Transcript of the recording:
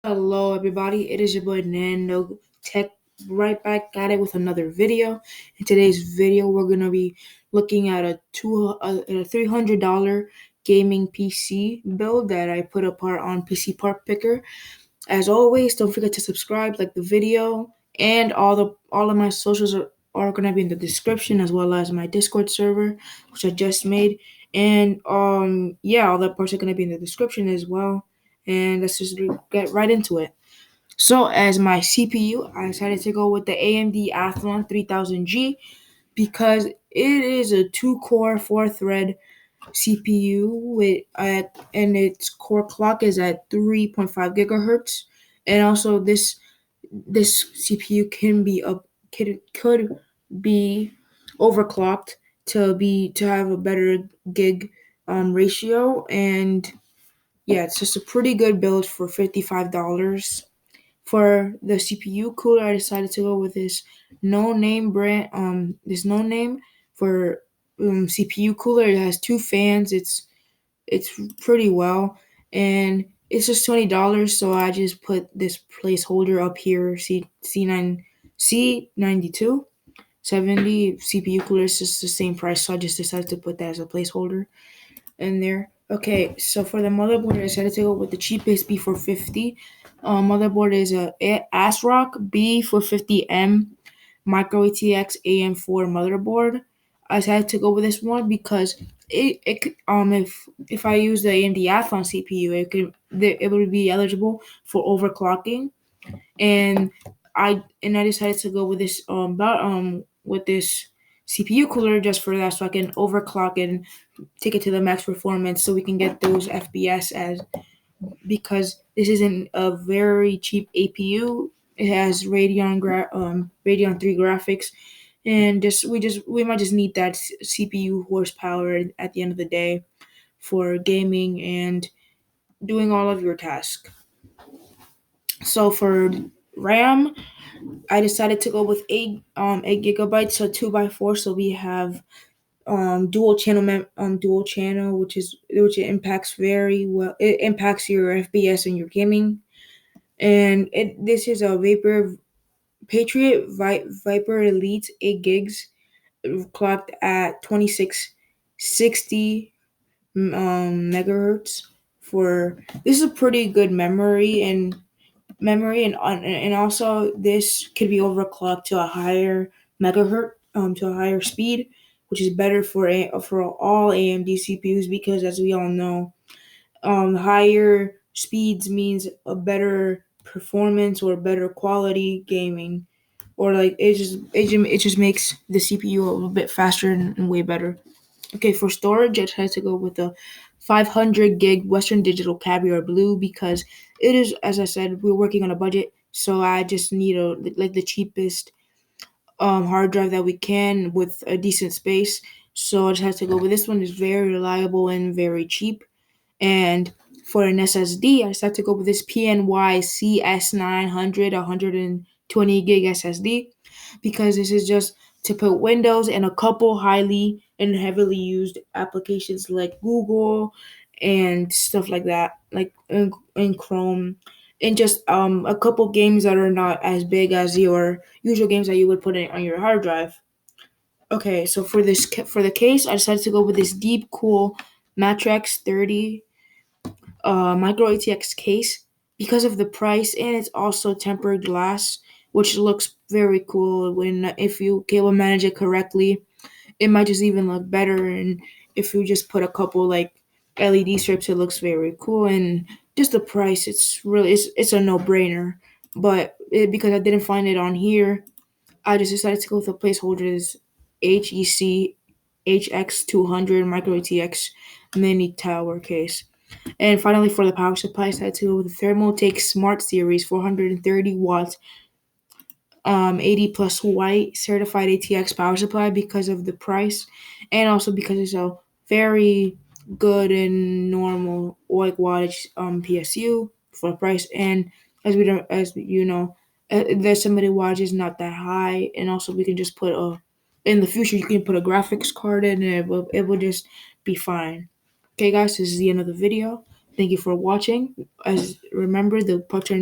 Hello everybody, it is your boy Nando Tech right back at it with another video. In today's video, we're gonna be looking at a $300 gaming PC build that I put apart on PC Part Picker. As always, don't forget to subscribe, like the video, and all of my socials are gonna be in the description, as well as my Discord server, which I just made. And yeah, all the parts are gonna be in the description as well. And let's just get right into it. So as my CPU, I decided to go with the AMD Athlon 3000G because it is a 2-core, 4-thread CPU and its core clock is at 3.5 gigahertz, and also this CPU could be overclocked to have a better gig ratio. And yeah, it's just a pretty good build for $55. For the CPU cooler, I decided to go with this no name brand. This no name for CPU cooler. It has two fans. It's pretty well, and it's just $20. So I just put this placeholder up here. C9270 CPU cooler is just the same price. So I just decided to put that as a placeholder in there. Okay, so for the motherboard, I decided to go with the cheapest B450. Motherboard is a ASRock B450M Micro ATX AM4 motherboard. I decided to go with this one because if I use the AMD Athlon CPU, it would be eligible for overclocking, and I decided to go with this CPU cooler just for that, so I can overclock and take it to the max performance, so we can get those FPS as because this isn't a very cheap APU. It has Radeon 3 graphics, and we might just need that CPU horsepower at the end of the day for gaming and doing all of your tasks. So for RAM, I decided to go with 8 gigabytes, so 2x4. So we have dual channel, which it impacts very well. It impacts your FPS and your gaming. And this is a Viper Elite 8 gigs, clocked at 2660 megahertz. For this is a pretty good memory, and also this could be overclocked to a higher megahertz, to a higher speed, which is better for all AMD CPUs, because as we all know, higher speeds means a better performance or better quality gaming, or like it just makes the CPU a little bit faster and way better. Okay, for storage, I tried to go with a 500 gig Western Digital Caviar Blue because it is, as I said, we're working on a budget, so I just need the cheapest hard drive that we can with a decent space. So I just had to go with this one. It's very reliable and very cheap. And for an SSD, I just had to go with this PNY CS900 120 gig SSD because this is just to put Windows and a couple highly and heavily used applications like Google and stuff like that, like in Chrome, and just a couple games that are not as big as your usual games that you would put in on your hard drive. Okay, so for the case, I decided to go with this Deepcool Matrix 30 Micro ATX case because of the price, and it's also tempered glass, which looks very cool when if you cable manage it correctly. It might just even look better, and if you just put a couple like LED strips, it looks very cool. And just the price, it's a no brainer. But because I didn't find it on here, I just decided to go with the placeholders HEC HX200 Micro ATX Mini Tower case. And finally, for the power supply, I decided to go with the Thermaltake Smart Series 430 watts, 80 plus white certified ATX power supply because of the price, and also because it's a very good and normal white wattage PSU for the price. And as you know, the estimated wattage is not that high, and also we can just put a in the future you can put a graphics card in, and it will just be fine. Okay, guys, this is the end of the video. Thank you for watching. As remember, the parts are